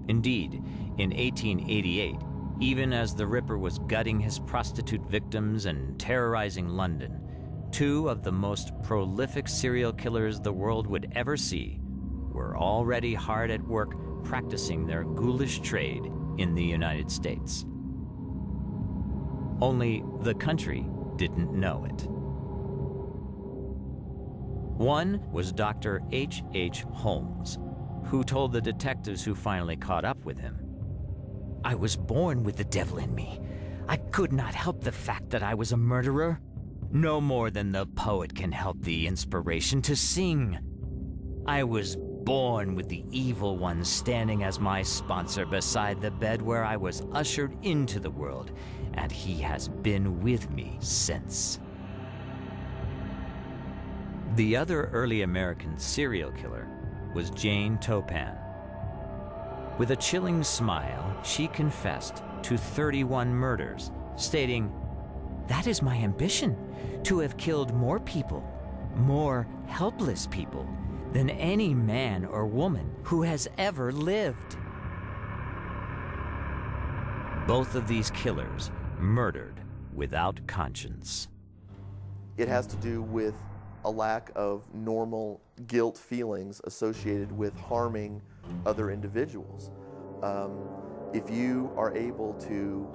Indeed, in 1888, even as the Ripper was gutting his prostitute victims and terrorizing London, two of the most prolific serial killers the world would ever see were already hard at work practicing their ghoulish trade in the United States. Only the country didn't know it. One was Dr. H. Holmes, who told the detectives who finally caught up with him, "I was born with the devil in me. I could not help the fact that I was a murderer. No more than the poet can help the inspiration to sing. I was born with the evil one standing as my sponsor beside the bed where I was ushered into the world, and he has been with me since." The other early American serial killer was Jane Toppan. With a chilling smile, she confessed to 31 murders, stating, "That is my ambition, to have killed more people, more helpless people, than any man or woman who has ever lived." Both of these killers murdered without conscience. It has to do with a lack of normal guilt feelings associated with harming other individuals. If you are able to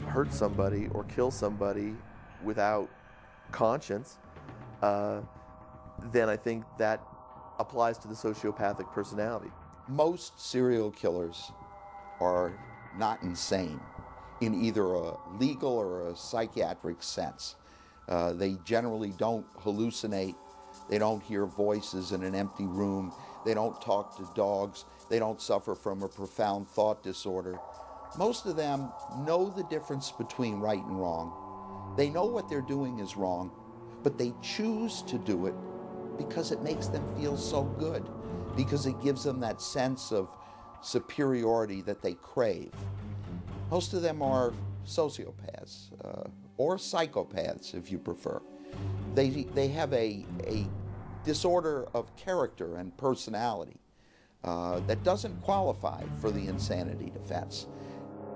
hurt somebody or kill somebody without conscience, then I think that applies to the sociopathic personality. Most serial killers are not insane in either a legal or a psychiatric sense. They generally don't hallucinate. They don't hear voices in an empty room. They don't talk to dogs. They don't suffer from a profound thought disorder. Most of them know the difference between right and wrong. They know what they're doing is wrong, but they choose to do it because it makes them feel so good, because it gives them that sense of superiority that they crave. Most of them are sociopaths, or psychopaths, if you prefer. They have a disorder of character and personality that doesn't qualify for the insanity defense.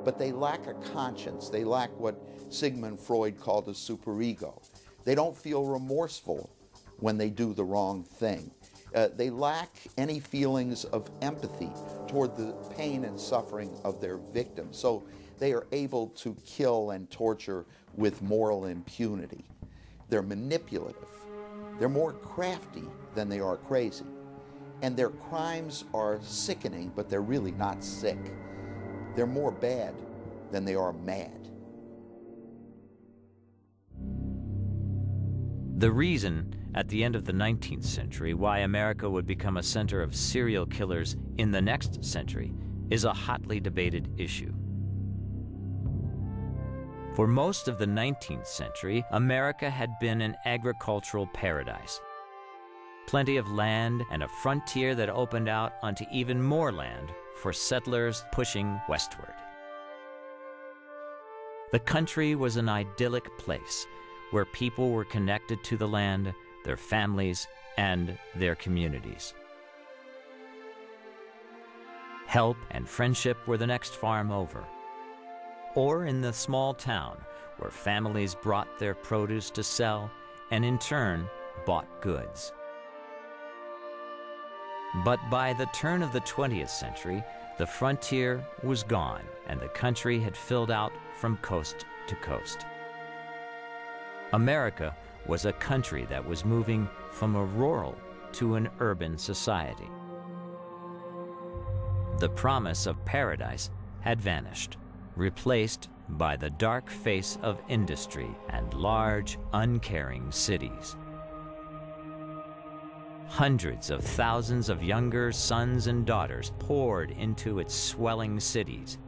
But they lack a conscience. They lack what Sigmund Freud called a superego. They don't feel remorseful when they do the wrong thing. They lack any feelings of empathy toward the pain and suffering of their victims. So they are able to kill and torture with moral impunity. They're manipulative. They're more crafty than they are crazy. And their crimes are sickening, but they're really not sick. They're more bad than they are mad. The reason at the end of the 19th century why America would become a center of serial killers in the next century is a hotly debated issue. For most of the 19th century, America had been an agricultural paradise. Plenty of land and a frontier that opened out onto even more land for settlers pushing westward. The country was an idyllic place where people were connected to the land, their families, and their communities. Help and friendship were the next farm over. Or in the small town where families brought their produce to sell and in turn bought goods. But by the turn of the 20th century, the frontier was gone and the country had filled out from coast to coast. America was a country that was moving from a rural to an urban society. The promise of paradise had vanished, replaced by the dark face of industry and large, uncaring cities. Hundreds of thousands of younger sons and daughters poured into its swelling cities.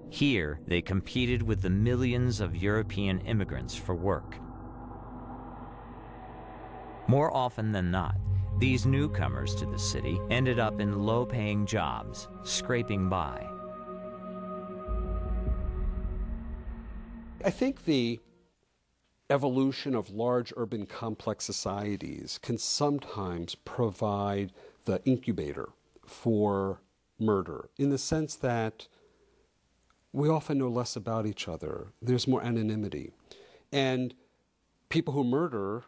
Here, they competed with the millions of European immigrants for work. More often than not, these newcomers to the city ended up in low-paying jobs, scraping by. I think the evolution of large urban complex societies can sometimes provide the incubator for murder, in the sense that we often know less about each other. There's more anonymity. And people who murder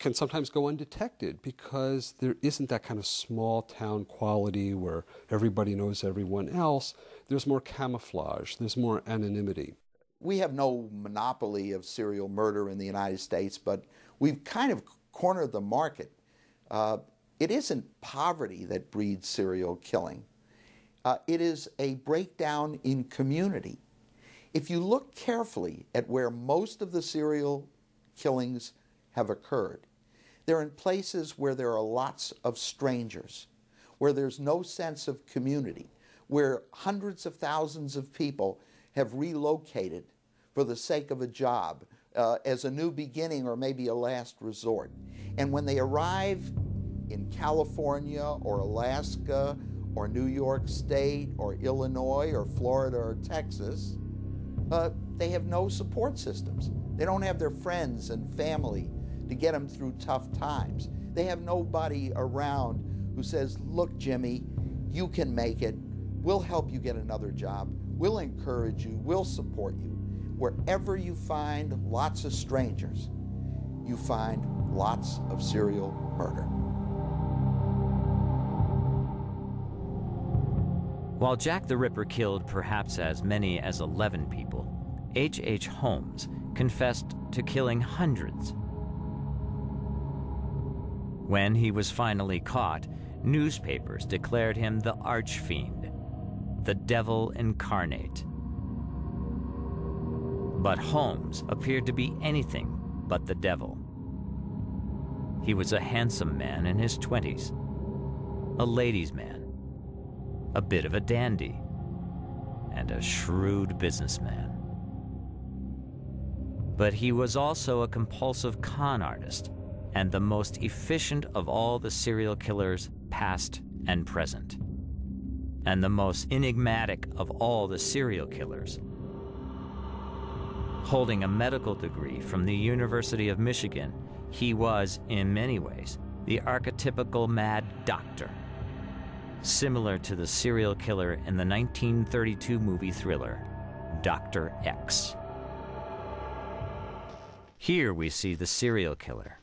can sometimes go undetected because there isn't that kind of small town quality where everybody knows everyone else. There's more camouflage, there's more anonymity. We have no monopoly of serial murder in the United States, but we've kind of cornered the market. It isn't poverty that breeds serial killing. It is a breakdown in community. If you look carefully at where most of the serial killings have occurred, they're in places where there are lots of strangers, where there's no sense of community, where hundreds of thousands of people have relocated for the sake of a job, as a new beginning or maybe a last resort. And when they arrive in California or Alaska or New York State or Illinois or Florida or Texas, they have no support systems. They don't have their friends and family to get them through tough times. They have nobody around who says, look, Jimmy, you can make it. We'll help you get another job. We'll encourage you. We'll support you. Wherever you find lots of strangers, you find lots of serial murder. While Jack the Ripper killed perhaps as many as 11 people, H.H. Holmes confessed to killing hundreds. When he was finally caught, newspapers declared him the archfiend, the devil incarnate. But Holmes appeared to be anything but the devil. He was a handsome man in his 20s, a ladies' man, a bit of a dandy, and a shrewd businessman. But he was also a compulsive con artist and the most efficient of all the serial killers, past and present, and the most enigmatic of all the serial killers. Holding a medical degree from the University of Michigan, he was, in many ways, the archetypical mad doctor, similar to the serial killer in the 1932 movie thriller, Dr. X. Here we see the serial killer.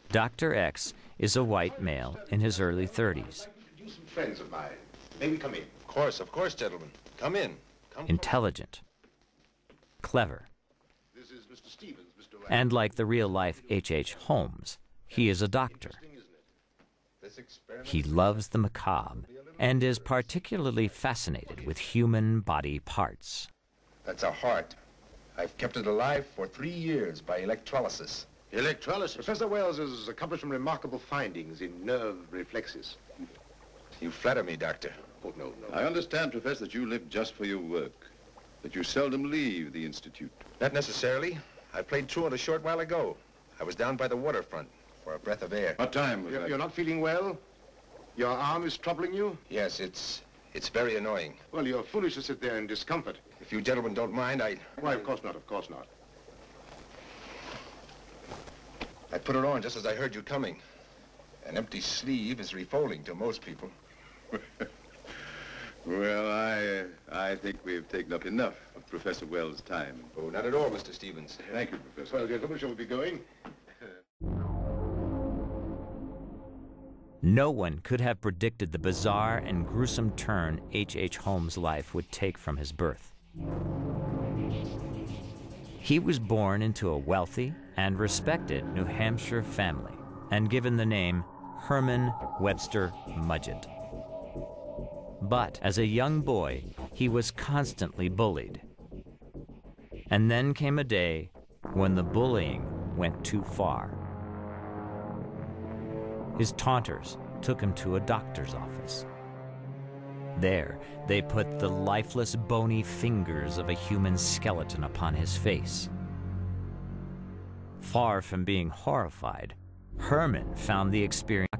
Dr. X is a white male in his early 30s. Some friends of mine. May we come in? Of course, gentlemen. Come in. Intelligent, clever, This is Mr. Stevens, Mr. Ryan. and like the real-life H.H. Holmes, he is a doctor. He loves the macabre and is particularly fascinated with human body parts. That's a heart. I've kept it alive for 3 years by electrolysis. Electrolysis? Professor Wells has accomplished some remarkable findings in nerve reflexes. You flatter me, Doctor. Oh, no. I understand, Professor, that you live just for your work, that you seldom leave the Institute. Not necessarily. I played truant a short while ago. I was down by the waterfront for a breath of air. What time was that? You're not feeling well? Your arm is troubling you? Yes, it's very annoying. Well, you're foolish to sit there in discomfort. If you gentlemen don't mind, Why, of course not, of course not. I put it on just as I heard you coming. An empty sleeve is refolding to most people. Well, I think we've taken up enough of Professor Wells' time. Oh, not at all, Mr. Stevens. Thank you, Professor. Well, gentlemen, shall we be going? No one could have predicted the bizarre and gruesome turn H.H. Holmes' life would take from his birth. He was born into a wealthy and respected New Hampshire family and given the name Herman Webster Mudgett. But as a young boy, he was constantly bullied. And then came a day when the bullying went too far. His taunters took him to a doctor's office. There, they put the lifeless, bony fingers of a human skeleton upon his face. Far from being horrified, Herman found the experience